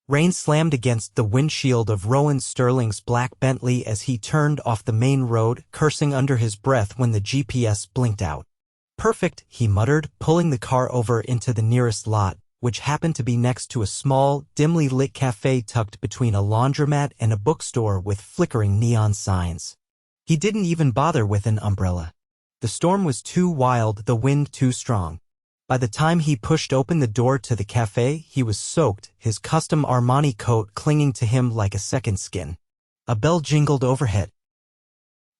Rain slammed against the windshield of Rowan Sterling's black Bentley as he turned off the main road, cursing under his breath when the GPS blinked out. "Perfect," he muttered, pulling the car over into the nearest lot, which happened to be next to a small, dimly lit cafe tucked between a laundromat and a bookstore with flickering neon signs. He didn't even bother with an umbrella. The storm was too wild, the wind too strong. By the time he pushed open the door to the cafe, he was soaked, his custom Armani coat clinging to him like a second skin. A bell jingled overhead.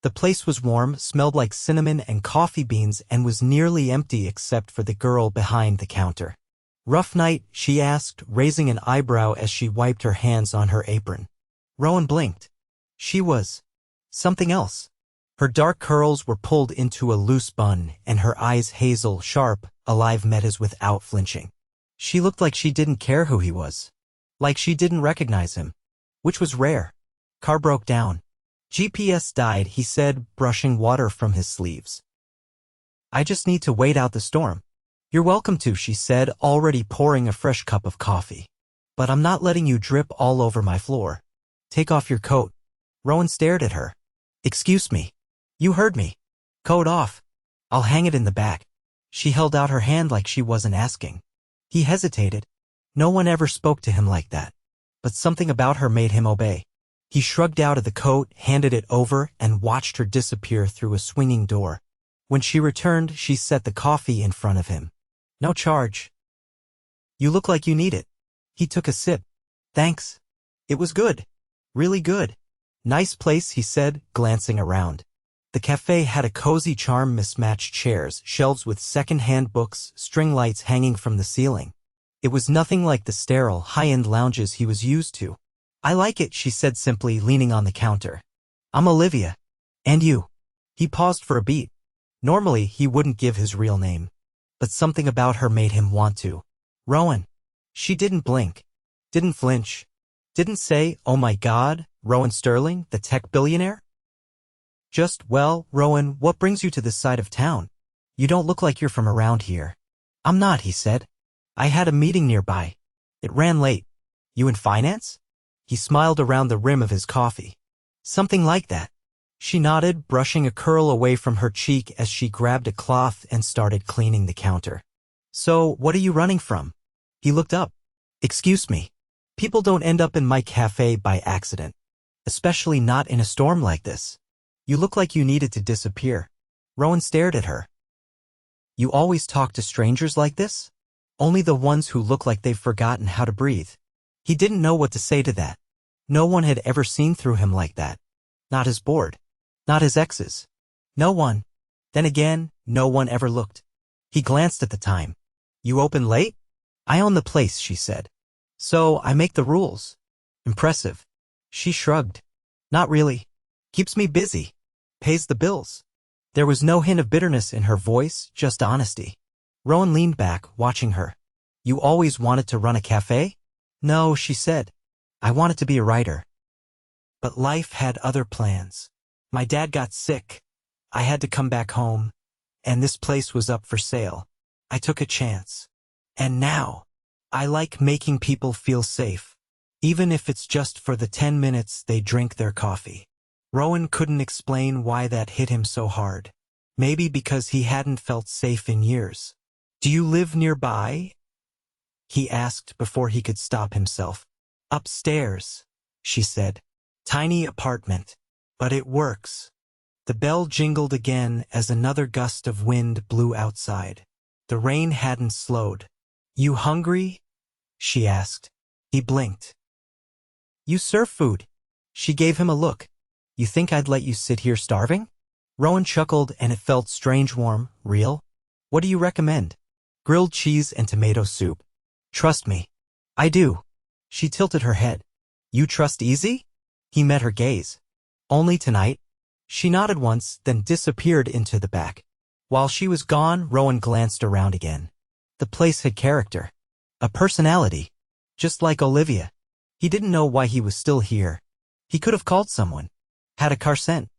The place was warm, smelled like cinnamon and coffee beans, and was nearly empty except for the girl behind the counter. "Rough night?" she asked, raising an eyebrow as she wiped her hands on her apron. Rowan blinked. She was something else. Her dark curls were pulled into a loose bun, and her eyes hazel, sharp, alive, met his without flinching. She looked like she didn't care who he was. Like she didn't recognize him. Which was rare. Car broke down. GPS died, he said, brushing water from his sleeves. "I just need to wait out the storm." "You're welcome to," she said, already pouring a fresh cup of coffee. "But I'm not letting you drip all over my floor. Take off your coat." Rowan stared at her. "Excuse me." "You heard me. Coat off. I'll hang it in the back." She held out her hand like she wasn't asking. He hesitated. No one ever spoke to him like that. But something about her made him obey. He shrugged out of the coat, handed it over, and watched her disappear through a swinging door. When she returned, she set the coffee in front of him. "No charge." "You look like you need it." He took a sip. "Thanks. It was good. Really good." "Nice place," he said, glancing around. The cafe had a cozy charm, mismatched chairs, shelves with second-hand books, string lights hanging from the ceiling. It was nothing like the sterile, high-end lounges he was used to. "I like it," she said simply, leaning on the counter. "I'm Olivia. And you?" He paused for a beat. Normally, he wouldn't give his real name. But something about her made him want to. "Rowan." She didn't blink. Didn't flinch. Didn't say, "Oh my God, Rowan Sterling, the tech billionaire?" Just, "Well, Rowan, what brings you to this side of town? You don't look like you're from around here." "I'm not," he said. "I had a meeting nearby. It ran late." "You in finance?" He smiled around the rim of his coffee. "Something like that." She nodded, brushing a curl away from her cheek as she grabbed a cloth and started cleaning the counter. "So, what are you running from?" He looked up. "Excuse me. People don't end up in my cafe by accident. Especially not in a storm like this. You look like you needed to disappear." Rowan stared at her. "You always talk to strangers like this?" "Only the ones who look like they've forgotten how to breathe." He didn't know what to say to that. No one had ever seen through him like that. Not his board. Not his exes. No one. Then again, no one ever looked. He glanced at the time. "You open late?" "I own the place," she said. "So, I make the rules." "Impressive." She shrugged. "Not really. Keeps me busy. Pays the bills." There was no hint of bitterness in her voice, just honesty. Rowan leaned back, watching her. "You always wanted to run a cafe?" "No," she said. "I wanted to be a writer. But life had other plans. My dad got sick. I had to come back home. And this place was up for sale. I took a chance. And now, I like making people feel safe. Even if it's just for the 10 minutes they drink their coffee." Rowan couldn't explain why that hit him so hard. Maybe because he hadn't felt safe in years. "Do you live nearby?" he asked before he could stop himself. "Upstairs," she said. "Tiny apartment. But it works." The bell jingled again as another gust of wind blew outside. The rain hadn't slowed. "You hungry?" she asked. He blinked. "You serve food." She gave him a look. "You think I'd let you sit here starving?" Rowan chuckled, and it felt strange, warm, real. "What do you recommend?" "Grilled cheese and tomato soup." "Trust me." "I do." She tilted her head. "You trust Easy?" He met her gaze. "Only tonight." She nodded once, then disappeared into the back. While she was gone, Rowan glanced around again. The place had character. A personality. Just like Olivia. He didn't know why he was still here. He could have called someone. Had a car sent.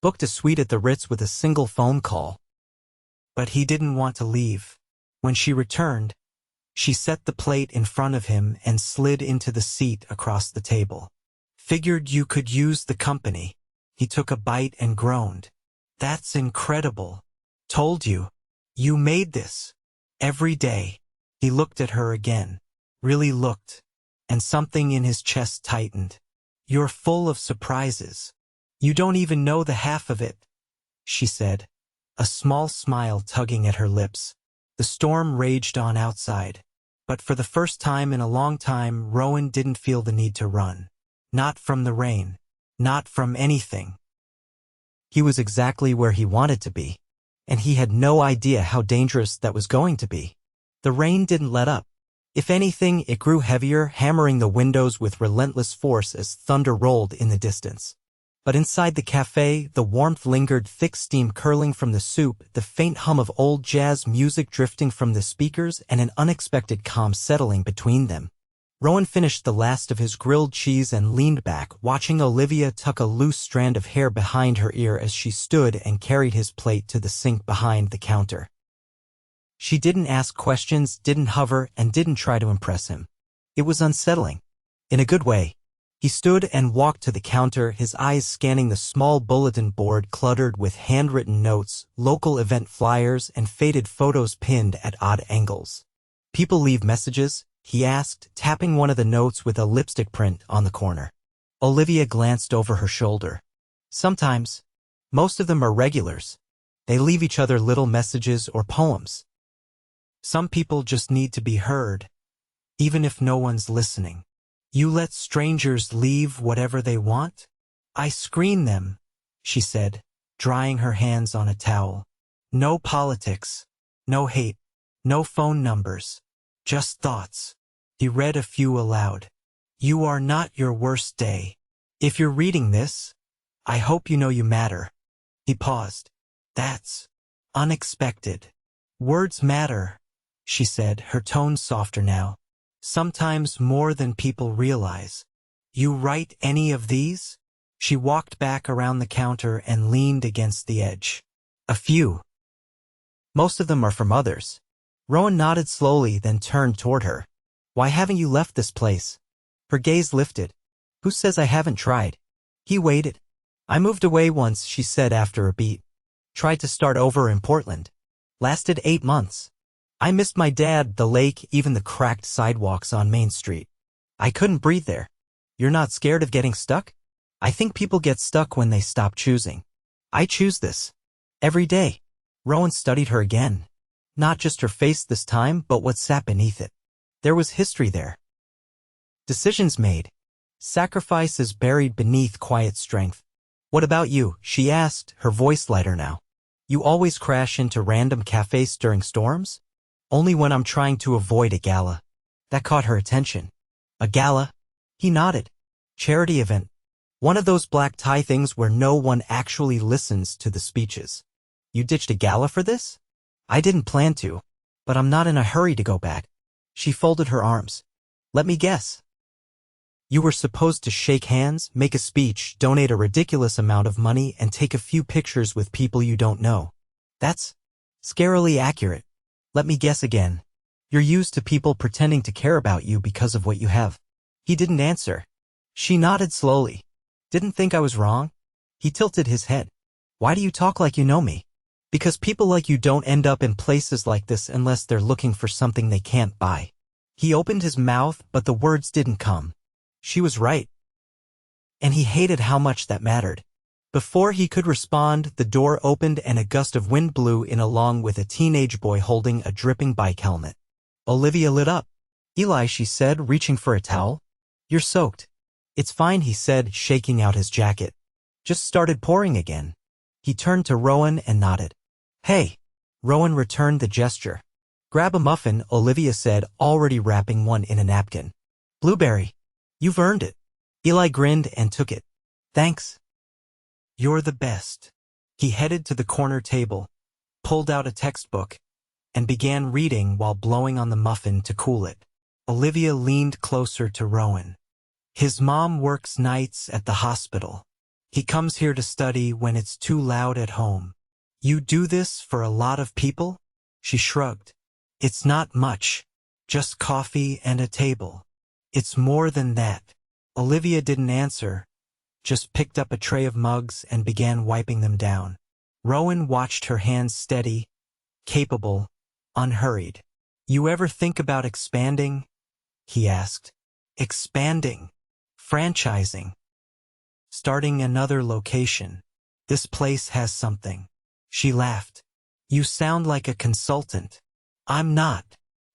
Booked a suite at the Ritz with a single phone call. But he didn't want to leave. When she returned, She set the plate in front of him and slid into the seat across the table. Figured you could use the company. He took a bite and groaned. That's incredible. Told you. You made this. Every day. He looked at her again. Really looked. And something in his chest tightened. You're full of surprises. You don't even know the half of it, she said, a small smile tugging at her lips. The storm raged on outside. But for the first time in a long time, Rowan didn't feel the need to run. Not from the rain. Not from anything. He was exactly where he wanted to be. And he had no idea how dangerous that was going to be. The rain didn't let up. If anything, it grew heavier, hammering the windows with relentless force as thunder rolled in the distance. But inside the cafe, the warmth lingered, thick steam curling from the soup, the faint hum of old jazz music drifting from the speakers, and an unexpected calm settling between them. Rowan finished the last of his grilled cheese and leaned back, watching Olivia tuck a loose strand of hair behind her ear as she stood and carried his plate to the sink behind the counter. She didn't ask questions, didn't hover, and didn't try to impress him. It was unsettling. In a good way. He stood and walked to the counter, his eyes scanning the small bulletin board cluttered with handwritten notes, local event flyers, and faded photos pinned at odd angles. People leave messages? He asked, tapping one of the notes with a lipstick print on the corner. Olivia glanced over her shoulder. Sometimes. Most of them are regulars. They leave each other little messages or poems. Some people just need to be heard, even if no one's listening. You let strangers leave whatever they want? I screen them, she said, drying her hands on a towel. No politics, no hate, no phone numbers, just thoughts. He read a few aloud. You are not your worst day. If you're reading this, I hope you know you matter. He paused. That's unexpected. Words matter, she said, her tone softer now. Sometimes more than people realize. You write any of these? She walked back around the counter and leaned against the edge. A few. Most of them are from others. Rowan nodded slowly, then turned toward her. Why haven't you left this place? Her gaze lifted. Who says I haven't tried? He waited. I moved away once, she said after a beat. Tried to start over in Portland. Lasted 8 months. I missed my dad, the lake, even the cracked sidewalks on Main Street. I couldn't breathe there. You're not scared of getting stuck? I think people get stuck when they stop choosing. I choose this. Every day. Rowan studied her again. Not just her face this time, but what sat beneath it. There was history there. Decisions made. Sacrifices buried beneath quiet strength. What about you? She asked, her voice lighter now. You always crash into random cafes during storms? Only when I'm trying to avoid a gala. That caught her attention. A gala? He nodded. Charity event. One of those black tie things where no one actually listens to the speeches. You ditched a gala for this? I didn't plan to, but I'm not in a hurry to go back. She folded her arms. Let me guess. You were supposed to shake hands, make a speech, donate a ridiculous amount of money, and take a few pictures with people you don't know. That's scarily accurate. Let me guess again. You're used to people pretending to care about you because of what you have. He didn't answer. She nodded slowly. Didn't think I was wrong? He tilted his head. Why do you talk like you know me? Because people like you don't end up in places like this unless they're looking for something they can't buy. He opened his mouth, but the words didn't come. She was right. And he hated how much that mattered. Before he could respond, the door opened and a gust of wind blew in along with a teenage boy holding a dripping bike helmet. Olivia lit up. Eli, she said, reaching for a towel. You're soaked. It's fine, he said, shaking out his jacket. Just started pouring again. He turned to Rowan and nodded. Hey. Rowan returned the gesture. Grab a muffin, Olivia said, already wrapping one in a napkin. Blueberry. You've earned it. Eli grinned and took it. Thanks. You're the best. He headed to the corner table, pulled out a textbook, and began reading while blowing on the muffin to cool it. Olivia leaned closer to Rowan. His mom works nights at the hospital. He comes here to study when it's too loud at home. You do this for a lot of people? She shrugged. It's not much. Just coffee and a table. It's more than that. Olivia didn't answer, just picked up a tray of mugs and began wiping them down. Rowan watched her hands steady, capable, unhurried. You ever think about expanding? He asked. Expanding. Franchising. Starting another location. This place has something. She laughed. You sound like a consultant. I'm not.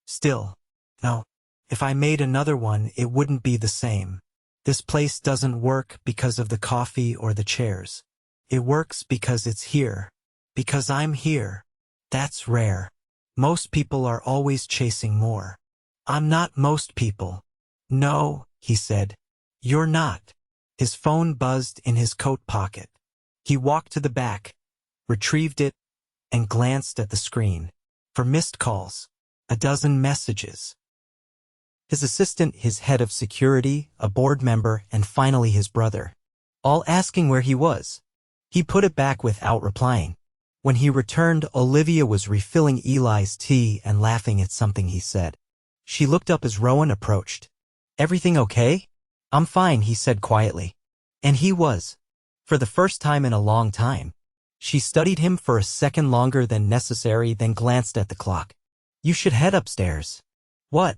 Still. No. If I made another one, it wouldn't be the same. This place doesn't work because of the coffee or the chairs. It works because it's here. Because I'm here. That's rare. Most people are always chasing more. I'm not most people. No, he said. You're not. His phone buzzed in his coat pocket. He walked to the back, retrieved it, and glanced at the screen. For missed calls. A dozen messages. His assistant, his head of security, a board member, and finally his brother. All asking where he was. He put it back without replying. When he returned, Olivia was refilling Eli's tea and laughing at something he said. She looked up as Rowan approached. Everything okay? I'm fine, he said quietly. And he was. For the first time in a long time. She studied him for a second longer than necessary, then glanced at the clock. You should head upstairs. What?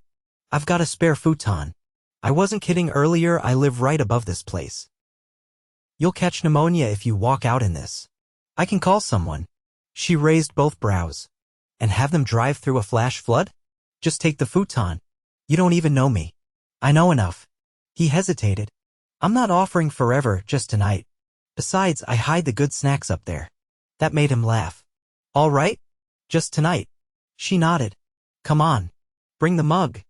I've got a spare futon. I wasn't kidding earlier, I live right above this place. You'll catch pneumonia if you walk out in this. I can call someone. She raised both brows. And have them drive through a flash flood? Just take the futon. You don't even know me. I know enough. He hesitated. I'm not offering forever, just tonight. Besides, I hide the good snacks up there. That made him laugh. All right? Just tonight. She nodded. Come on. Bring the mug.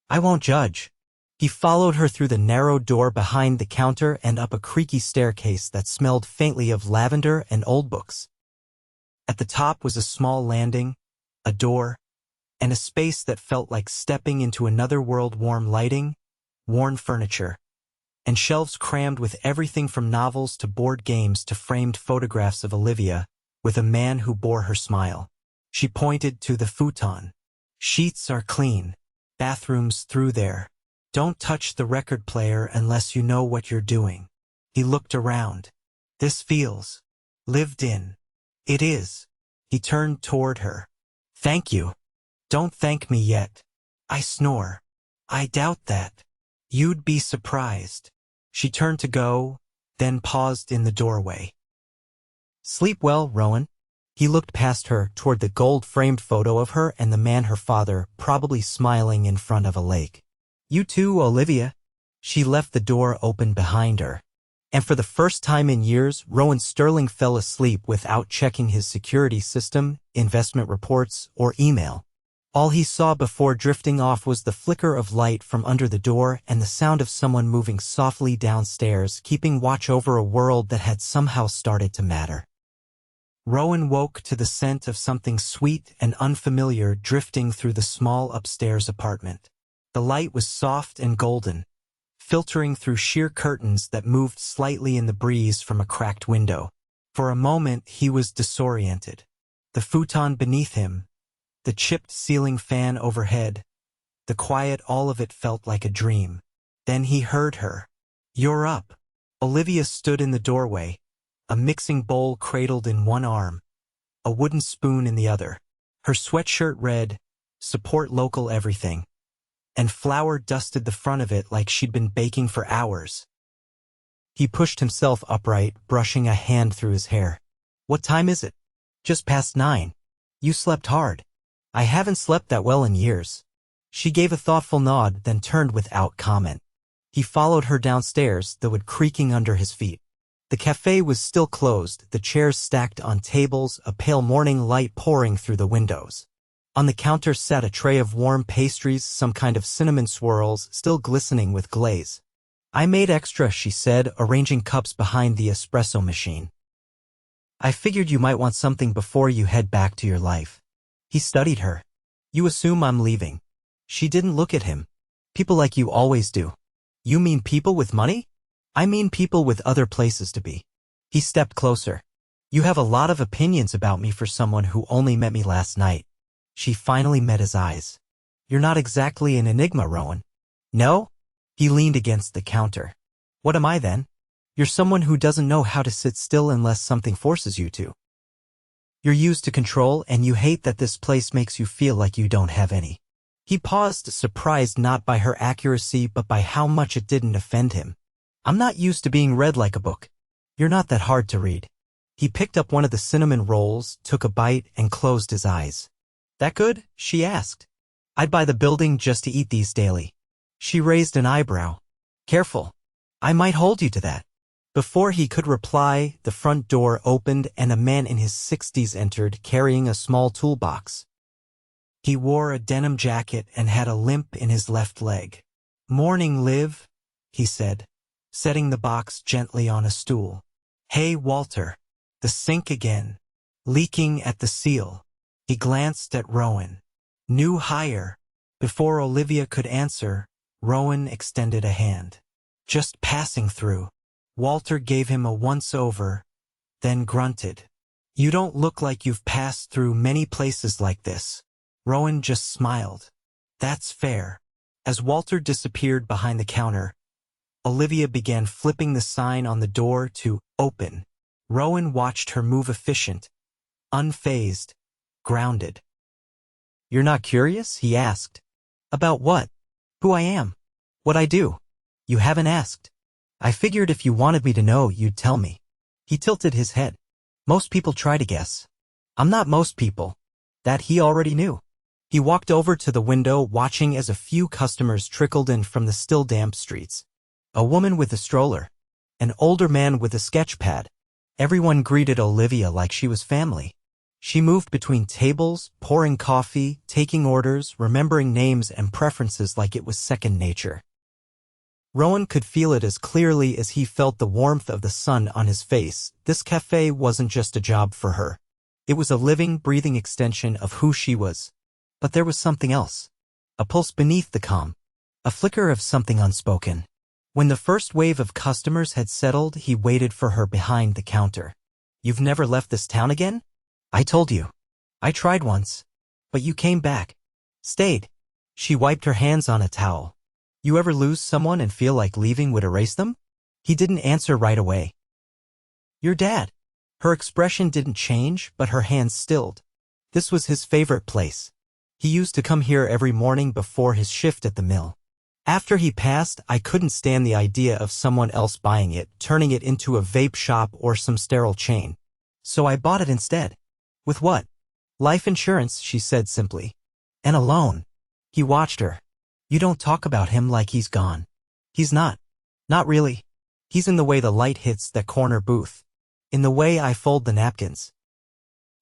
I won't judge. He followed her through the narrow door behind the counter and up a creaky staircase that smelled faintly of lavender and old books. At the top was a small landing, a door, and a space that felt like stepping into another world. Warm lighting, worn furniture, and shelves crammed with everything from novels to board games to framed photographs of Olivia, with a man who bore her smile. She pointed to the futon. Sheets are clean. Bathrooms through there. Don't touch the record player unless you know what you're doing. He looked around. This feels lived in. It is. He turned toward her. Thank you. Don't thank me yet. I snore. I doubt that. You'd be surprised. She turned to go, then paused in the doorway. Sleep well, Rowan. He looked past her toward the gold-framed photo of her and the man, her father, probably smiling in front of a lake. You too, Olivia. She left the door open behind her. And for the first time in years, Rowan Sterling fell asleep without checking his security system, investment reports, or email. All he saw before drifting off was the flicker of light from under the door and the sound of someone moving softly downstairs, keeping watch over a world that had somehow started to matter. Rowan woke to the scent of something sweet and unfamiliar drifting through the small upstairs apartment. The light was soft and golden, filtering through sheer curtains that moved slightly in the breeze from a cracked window. For a moment, he was disoriented. The futon beneath him, the chipped ceiling fan overhead, the quiet, all of it felt like a dream. Then he heard her. You're up. Olivia stood in the doorway, a mixing bowl cradled in one arm, a wooden spoon in the other. Her sweatshirt read, "Support local everything," and flour dusted the front of it like she'd been baking for hours. He pushed himself upright, brushing a hand through his hair. What time is it? Just past 9. You slept hard. I haven't slept that well in years. She gave a thoughtful nod, then turned without comment. He followed her downstairs, the wood creaking under his feet. The cafe was still closed, the chairs stacked on tables, a pale morning light pouring through the windows. On the counter sat a tray of warm pastries, some kind of cinnamon swirls, still glistening with glaze. I made extra, she said, arranging cups behind the espresso machine. I figured you might want something before you head back to your life. He studied her. You assume I'm leaving. She didn't look at him. People like you always do. You mean people with money? I mean people with other places to be. He stepped closer. You have a lot of opinions about me for someone who only met me last night. She finally met his eyes. You're not exactly an enigma, Rowan. No? He leaned against the counter. What am I then? You're someone who doesn't know how to sit still unless something forces you to. You're used to control and you hate that this place makes you feel like you don't have any. He paused, surprised not by her accuracy but by how much it didn't offend him. I'm not used to being read like a book. You're not that hard to read. He picked up one of the cinnamon rolls, took a bite, and closed his eyes. That good? She asked. I'd buy the building just to eat these daily. She raised an eyebrow. Careful. I might hold you to that. Before he could reply, the front door opened and a man in his 60s entered, carrying a small toolbox. He wore a denim jacket and had a limp in his left leg. Morning, Liv, he said, setting the box gently on a stool. Hey, Walter. The sink again. Leaking at the seal. He glanced at Rowan. New hire. Before Olivia could answer, Rowan extended a hand. Just passing through. Walter gave him a once-over, then grunted. You don't look like you've passed through many places like this. Rowan just smiled. That's fair. As Walter disappeared behind the counter, Olivia began flipping the sign on the door to open. Rowan watched her move efficient, unfazed, grounded. You're not curious? He asked. About what? Who I am? What I do? You haven't asked. I figured if you wanted me to know, you'd tell me. He tilted his head. Most people try to guess. I'm not most people. That he already knew. He walked over to the window, watching as a few customers trickled in from the still damp streets. A woman with a stroller. An older man with a sketch pad. Everyone greeted Olivia like she was family. She moved between tables, pouring coffee, taking orders, remembering names and preferences like it was second nature. Rowan could feel it as clearly as he felt the warmth of the sun on his face. This cafe wasn't just a job for her. It was a living, breathing extension of who she was. But there was something else. A pulse beneath the calm. A flicker of something unspoken. When the first wave of customers had settled, he waited for her behind the counter. You've never left this town again? I told you. I tried once. But you came back. Stayed. She wiped her hands on a towel. You ever lose someone and feel like leaving would erase them? He didn't answer right away. Your dad. Her expression didn't change, but her hands stilled. This was his favorite place. He used to come here every morning before his shift at the mill. After he passed, I couldn't stand the idea of someone else buying it, turning it into a vape shop or some sterile chain. So I bought it instead. With what? Life insurance, she said simply. And a loan. He watched her. You don't talk about him like he's gone. He's not. Not really. He's in the way the light hits that corner booth. In the way I fold the napkins.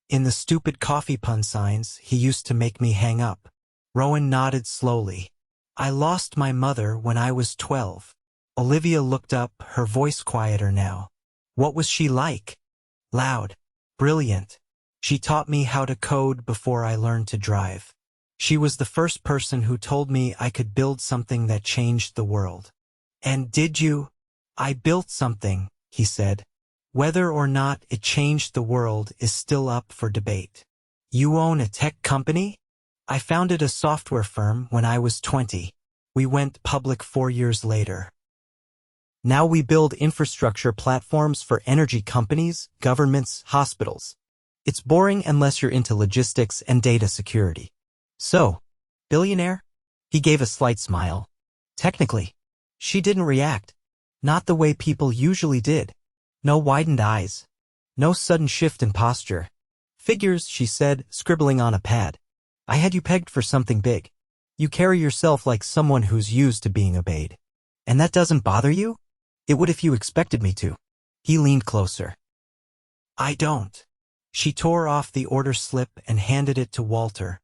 In the stupid coffee pun signs he used to make me hang up. Rowan nodded slowly. I lost my mother when I was 12. Olivia looked up, her voice quieter now. What was she like? Loud. Brilliant. She taught me how to code before I learned to drive. She was the first person who told me I could build something that changed the world. And did you? I built something, he said. Whether or not it changed the world is still up for debate. You own a tech company? I founded a software firm when I was 20. We went public 4 years later. Now we build infrastructure platforms for energy companies, governments, hospitals. It's boring unless you're into logistics and data security. So, billionaire? He gave a slight smile. Technically. She didn't react. Not the way people usually did. No widened eyes. No sudden shift in posture. Figures, she said, scribbling on a pad. I had you pegged for something big. You carry yourself like someone who's used to being obeyed. And that doesn't bother you? It would if you expected me to. He leaned closer. I don't. She tore off the order slip and handed it to Walter,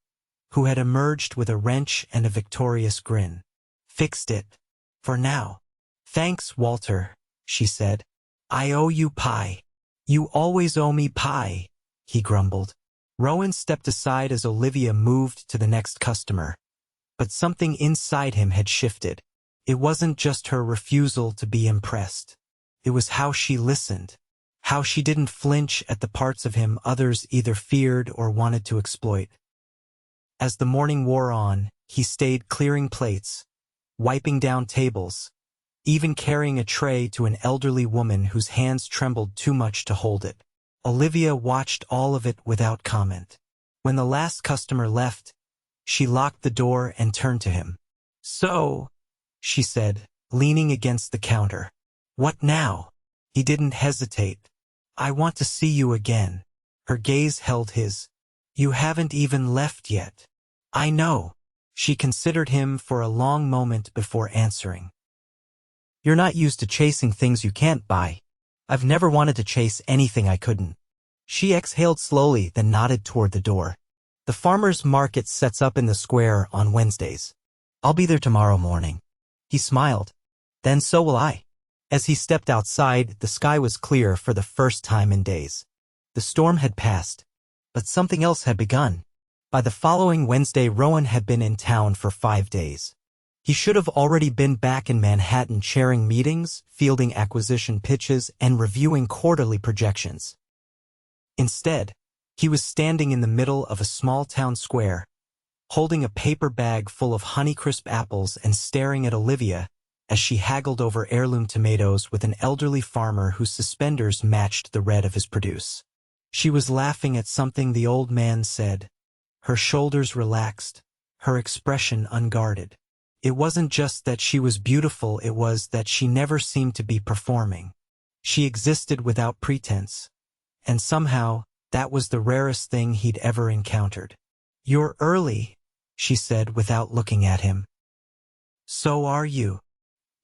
who had emerged with a wrench and a victorious grin. Fixed it. For now. Thanks, Walter, she said. I owe you pie. You always owe me pie, he grumbled. Rowan stepped aside as Olivia moved to the next customer. But something inside him had shifted. It wasn't just her refusal to be impressed. It was how she listened. How she didn't flinch at the parts of him others either feared or wanted to exploit. As the morning wore on, he stayed clearing plates, wiping down tables, even carrying a tray to an elderly woman whose hands trembled too much to hold it. Olivia watched all of it without comment. When the last customer left, she locked the door and turned to him. "So," she said, leaning against the counter. "What now?" He didn't hesitate. "I want to see you again." Her gaze held his. "You haven't even left yet." "I know." She considered him for a long moment before answering. "You're not used to chasing things you can't buy." "I've never wanted to chase anything I couldn't." She exhaled slowly, then nodded toward the door. "The farmers' market sets up in the square on Wednesdays. I'll be there tomorrow morning." He smiled. "Then so will I." As he stepped outside, the sky was clear for the first time in days. The storm had passed, but something else had begun. By the following Wednesday, Rowan had been in town for 5 days. He should have already been back in Manhattan chairing meetings, fielding acquisition pitches, and reviewing quarterly projections. Instead, he was standing in the middle of a small town square, holding a paper bag full of Honeycrisp apples and staring at Olivia as she haggled over heirloom tomatoes with an elderly farmer whose suspenders matched the red of his produce. She was laughing at something the old man said, her shoulders relaxed, her expression unguarded. It wasn't just that she was beautiful, it was that she never seemed to be performing. She existed without pretense, and somehow that was the rarest thing he'd ever encountered. "You're early," she said without looking at him. "So are you."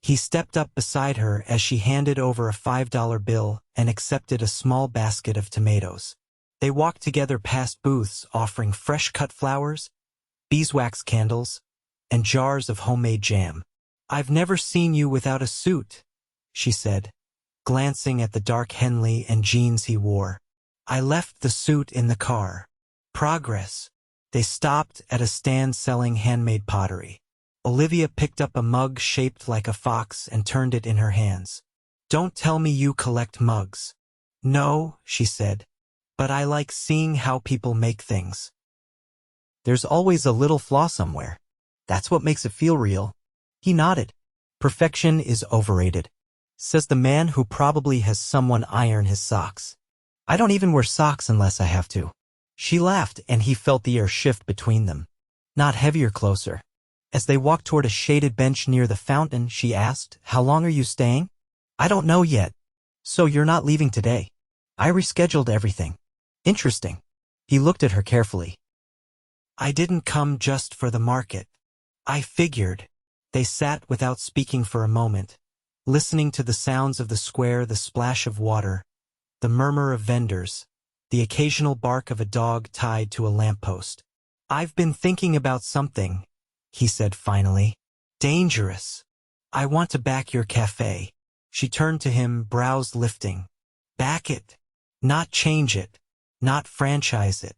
He stepped up beside her as she handed over a $5 bill and accepted a small basket of tomatoes. They walked together past booths offering fresh-cut flowers, beeswax candles, and jars of homemade jam. "I've never seen you without a suit," she said, glancing at the dark Henley and jeans he wore. "I left the suit in the car." Progress. They stopped at a stand selling handmade pottery. Olivia picked up a mug shaped like a fox and turned it in her hands. "Don't tell me you collect mugs." "No," she said, "but I like seeing how people make things. There's always a little flaw somewhere. That's what makes it feel real." He nodded. "Perfection is overrated," says the man who probably has someone iron his socks. "I don't even wear socks unless I have to." She laughed, and he felt the air shift between them. "Not heavier, closer." As they walked toward a shaded bench near the fountain, she asked, "How long are you staying?" "I don't know yet." "So you're not leaving today?" "I rescheduled everything." "Interesting." He looked at her carefully. "I didn't come just for the market. I figured." They sat without speaking for a moment, listening to the sounds of the square, the splash of water, the murmur of vendors, the occasional bark of a dog tied to a lamppost. "I've been thinking about something," he said finally. "Dangerous. I want to back your cafe." She turned to him, brows lifting. "Back it. Not change it. Not franchise it.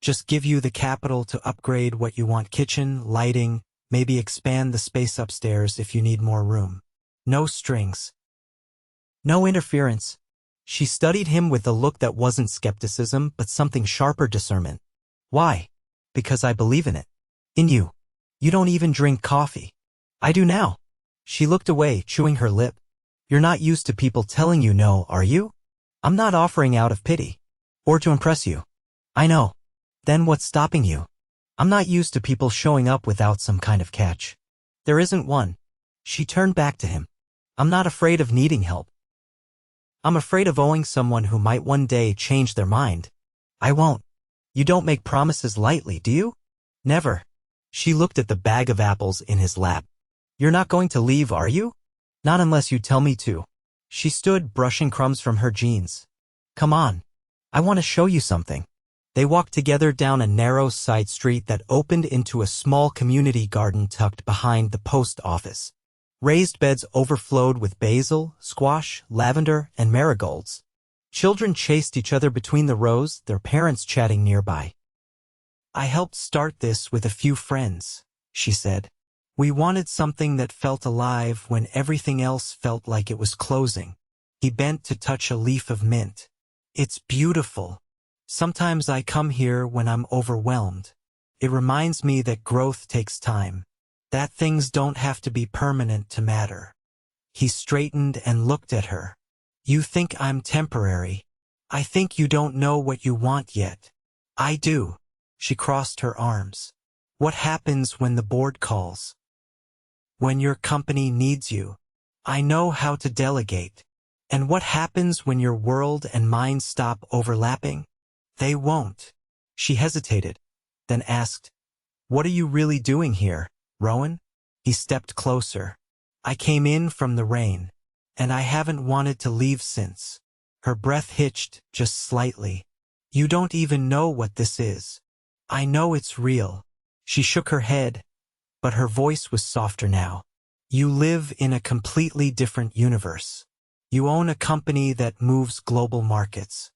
Just give you the capital to upgrade what you want: kitchen, lighting, maybe expand the space upstairs if you need more room. No strings. No interference." She studied him with a look that wasn't skepticism, but something sharper: discernment. "Why?" "Because I believe in it. In you. You don't even drink coffee." "I do now." She looked away, chewing her lip. "You're not used to people telling you no, are you?" "I'm not offering out of pity. Or to impress you." "I know." "Then what's stopping you?" "I'm not used to people showing up without some kind of catch." "There isn't one." She turned back to him. "I'm not afraid of needing help. I'm afraid of owing someone who might one day change their mind." "I won't." "You don't make promises lightly, do you?" "Never." She looked at the bag of apples in his lap. "You're not going to leave, are you?" "Not unless you tell me to." She stood, brushing crumbs from her jeans. "Come on. I want to show you something." They walked together down a narrow side street that opened into a small community garden tucked behind the post office. Raised beds overflowed with basil, squash, lavender, and marigolds. Children chased each other between the rows, their parents chatting nearby. "I helped start this with a few friends," she said. "We wanted something that felt alive when everything else felt like it was closing." He bent to touch a leaf of mint. "It's beautiful. Sometimes I come here when I'm overwhelmed." It reminds me that growth takes time, that things don't have to be permanent to matter. He straightened and looked at her. You think I'm temporary. I think you don't know what you want yet. I do. She crossed her arms. What happens when the board calls? When your company needs you. I know how to delegate. And what happens when your world and mine stop overlapping? They won't. She hesitated, then asked, What are you really doing here, Rowan? He stepped closer. I came in from the rain, and I haven't wanted to leave since. Her breath hitched just slightly. You don't even know what this is. I know it's real. She shook her head, but her voice was softer now. You live in a completely different universe. You own a company that moves global markets.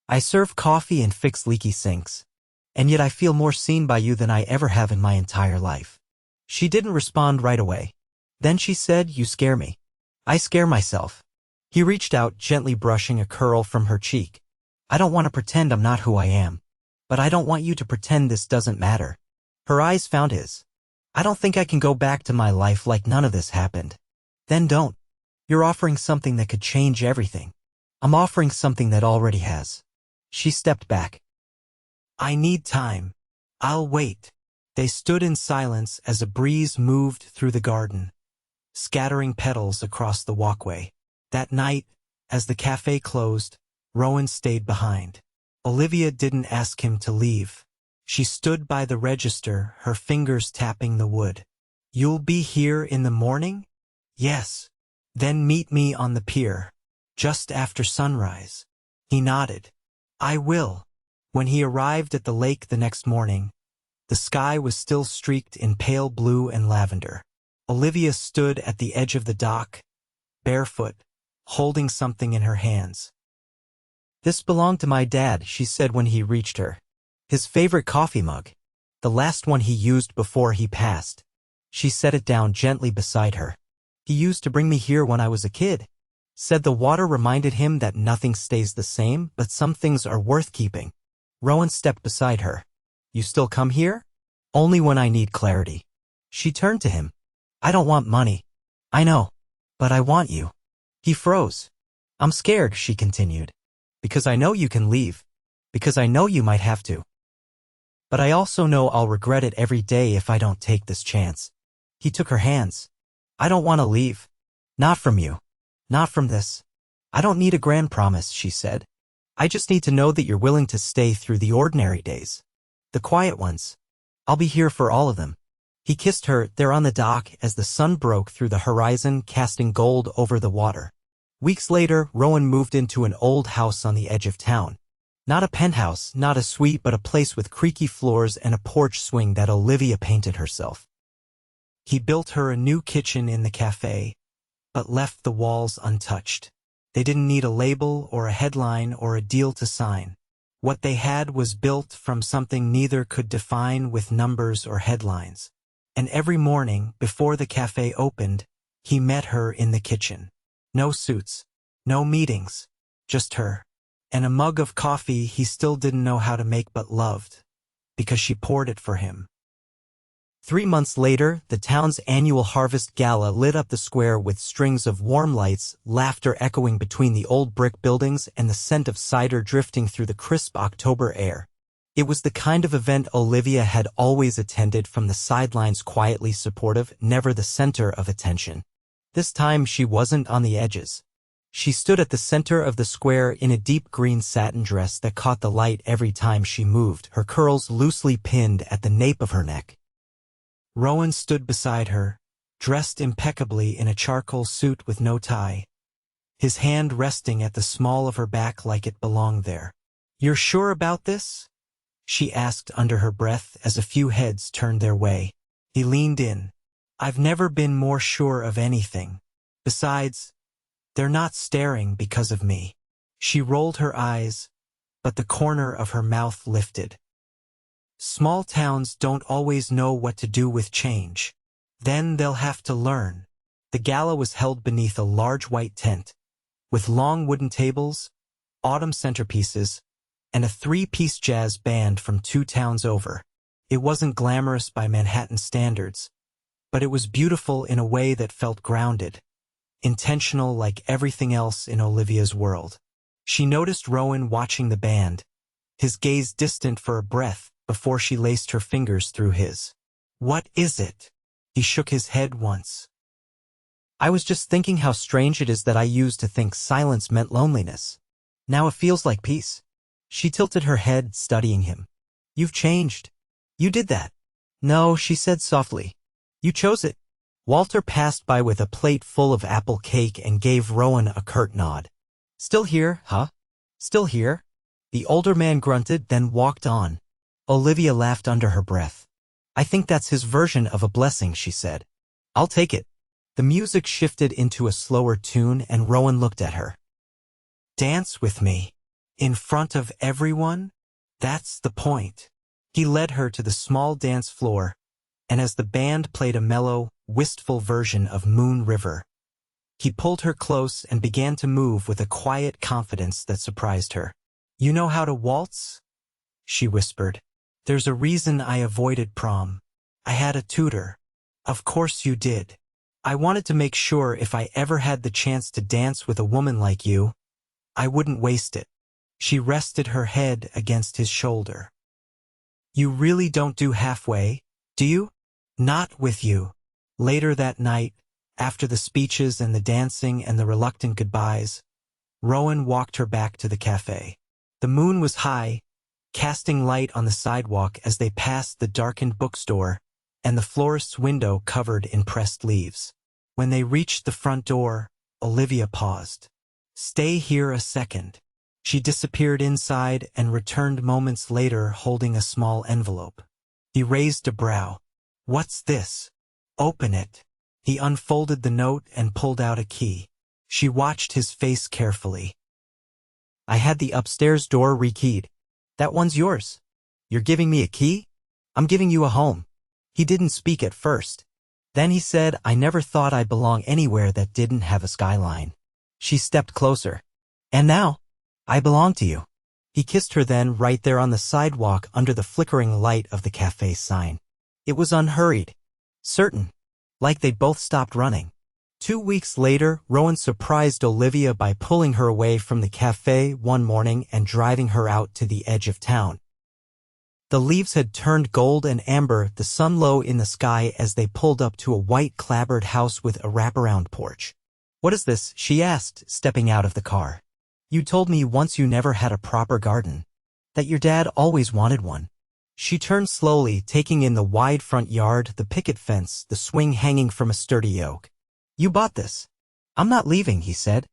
I serve coffee and fix leaky sinks, and yet I feel more seen by you than I ever have in my entire life. She didn't respond right away. Then she said, You scare me. I scare myself. He reached out, gently brushing a curl from her cheek. I don't want to pretend I'm not who I am, but I don't want you to pretend this doesn't matter. Her eyes found his. I don't think I can go back to my life like none of this happened. Then don't. You're offering something that could change everything. I'm offering something that already has. She stepped back. I need time. I'll wait. They stood in silence as a breeze moved through the garden, scattering petals across the walkway. That night, as the cafe closed, Rowan stayed behind. Olivia didn't ask him to leave. She stood by the register, her fingers tapping the wood. You'll be here in the morning? Yes. Then meet me on the pier, just after sunrise. He nodded. I will. When he arrived at the lake the next morning, the sky was still streaked in pale blue and lavender. Olivia stood at the edge of the dock, barefoot, holding something in her hands. This belonged to my dad, she said when he reached her. His favorite coffee mug, the last one he used before he passed. She set it down gently beside her. He used to bring me here when I was a kid. Said the water reminded him that nothing stays the same, but some things are worth keeping. Rowan stepped beside her. You still come here? Only when I need clarity. She turned to him. I don't want money. I know. But I want you. He froze. I'm scared, she continued. Because I know you can leave. Because I know you might have to. But I also know I'll regret it every day if I don't take this chance. He took her hands. I don't want to leave. Not from you. Not from this. I don't need a grand promise, she said. I just need to know that you're willing to stay through the ordinary days. The quiet ones. I'll be here for all of them. He kissed her there on the dock as the sun broke through the horizon, casting gold over the water. Weeks later, Rowan moved into an old house on the edge of town. Not a penthouse, not a suite, but a place with creaky floors and a porch swing that Olivia painted herself. He built her a new kitchen in the cafe, but left the walls untouched. They didn't need a label or a headline or a deal to sign. What they had was built from something neither could define with numbers or headlines. And every morning, before the cafe opened, he met her in the kitchen. No suits, no meetings, just her. And a mug of coffee he still didn't know how to make but loved, because she poured it for him. 3 months later, the town's annual harvest gala lit up the square with strings of warm lights, laughter echoing between the old brick buildings and the scent of cider drifting through the crisp October air. It was the kind of event Olivia had always attended, from the sidelines, quietly supportive, never the center of attention. This time she wasn't on the edges. She stood at the center of the square in a deep green satin dress that caught the light every time she moved, her curls loosely pinned at the nape of her neck. Rowan stood beside her, dressed impeccably in a charcoal suit with no tie, his hand resting at the small of her back like it belonged there. You're sure about this? She asked under her breath as a few heads turned their way. He leaned in. I've never been more sure of anything. Besides, they're not staring because of me. She rolled her eyes, but the corner of her mouth lifted. Small towns don't always know what to do with change. Then they'll have to learn. The gala was held beneath a large white tent, with long wooden tables, autumn centerpieces, and a 3-piece jazz band from 2 towns over. It wasn't glamorous by Manhattan standards, but it was beautiful in a way that felt grounded, intentional like everything else in Olivia's world. She noticed Rowan watching the band, his gaze distant for a breath before she laced her fingers through his. "What is it?" He shook his head once. "I was just thinking how strange it is that I used to think silence meant loneliness. Now it feels like peace." She tilted her head, studying him. "You've changed. You did that." "No," she said softly. "You chose it." Walter passed by with a plate full of apple cake and gave Rowan a curt nod. "Still here, huh? Still here?" The older man grunted, then walked on. Olivia laughed under her breath. "I think that's his version of a blessing," she said. "I'll take it." The music shifted into a slower tune and Rowan looked at her. "Dance with me? In front of everyone? That's the point." He led her to the small dance floor, and as the band played a mellow, wistful version of Moon River, he pulled her close and began to move with a quiet confidence that surprised her. "You know how to waltz?" she whispered. "There's a reason I avoided prom. I had a tutor." "Of course you did. I wanted to make sure if I ever had the chance to dance with a woman like you, I wouldn't waste it." She rested her head against his shoulder. "You really don't do halfway, do you?" "Not with you." Later that night, after the speeches and the dancing and the reluctant goodbyes, Rowan walked her back to the cafe. The moon was high, casting light on the sidewalk as they passed the darkened bookstore and the florist's window covered in pressed leaves. When they reached the front door, Olivia paused. "Stay here a second." She disappeared inside and returned moments later holding a small envelope. He raised a brow. "What's this?" "Open it." He unfolded the note and pulled out a key. She watched his face carefully. "I had the upstairs door rekeyed. That one's yours. You're giving me a key? I'm giving you a home." He didn't speak at first. Then he said, "I never thought I'd belong anywhere that didn't have a skyline." She stepped closer. "And now, I belong to you." He kissed her then right there on the sidewalk under the flickering light of the cafe sign. It was unhurried, certain, like they'd both stopped running. 2 weeks later, Rowan surprised Olivia by pulling her away from the cafe one morning and driving her out to the edge of town. The leaves had turned gold and amber, the sun low in the sky as they pulled up to a white clapboard house with a wraparound porch. "What is this?" she asked, stepping out of the car. "You told me once you never had a proper garden, that your dad always wanted one." She turned slowly, taking in the wide front yard, the picket fence, the swing hanging from a sturdy oak. "You bought this." "I'm not leaving," he said,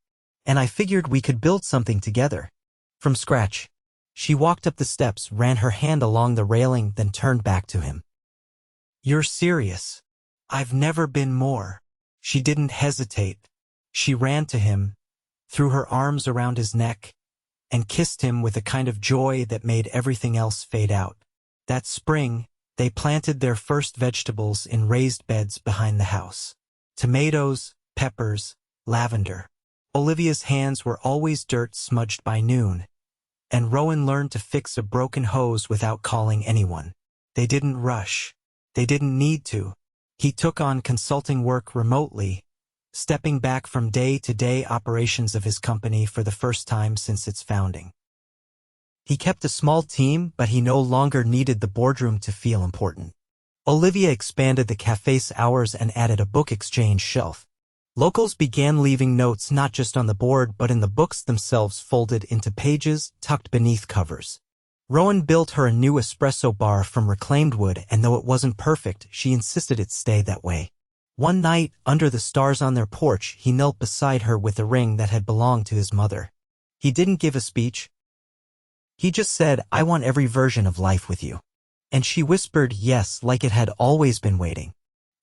"and I figured we could build something together. From scratch." She walked up the steps, ran her hand along the railing, then turned back to him. "You're serious?" "I've never been more." She didn't hesitate. She ran to him, threw her arms around his neck, and kissed him with a kind of joy that made everything else fade out. That spring, they planted their first vegetables in raised beds behind the house. Tomatoes, peppers, lavender. Olivia's hands were always dirt-smudged by noon, and Rowan learned to fix a broken hose without calling anyone. They didn't rush. They didn't need to. He took on consulting work remotely, stepping back from day-to-day operations of his company for the first time since its founding. He kept a small team, but he no longer needed the boardroom to feel important. Olivia expanded the cafe's hours and added a book exchange shelf. Locals began leaving notes not just on the board but in the books themselves, folded into pages tucked beneath covers. Rowan built her a new espresso bar from reclaimed wood, and though it wasn't perfect, she insisted it stay that way. One night, under the stars on their porch, he knelt beside her with a ring that had belonged to his mother. He didn't give a speech. He just said, "I want every version of life with you." And she whispered yes, like it had always been waiting.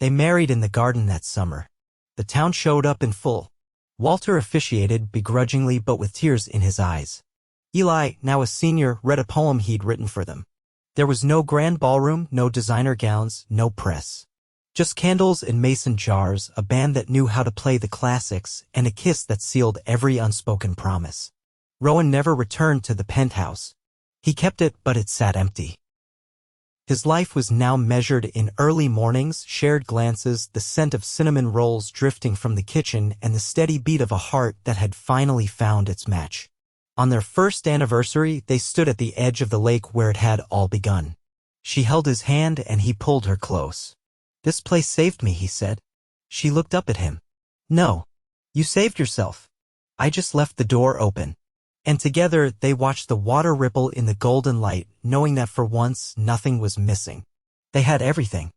They married in the garden that summer. The town showed up in full. Walter officiated, begrudgingly but with tears in his eyes. Eli, now a senior, read a poem he'd written for them. There was no grand ballroom, no designer gowns, no press. Just candles in mason jars, a band that knew how to play the classics, and a kiss that sealed every unspoken promise. Rowan never returned to the penthouse. He kept it, but it sat empty. His life was now measured in early mornings, shared glances, the scent of cinnamon rolls drifting from the kitchen, and the steady beat of a heart that had finally found its match. On their first anniversary, they stood at the edge of the lake where it had all begun. She held his hand and he pulled her close. "This place saved me," he said. She looked up at him. "No, you saved yourself. I just left the door open." And together they watched the water ripple in the golden light, knowing that for once nothing was missing. They had everything.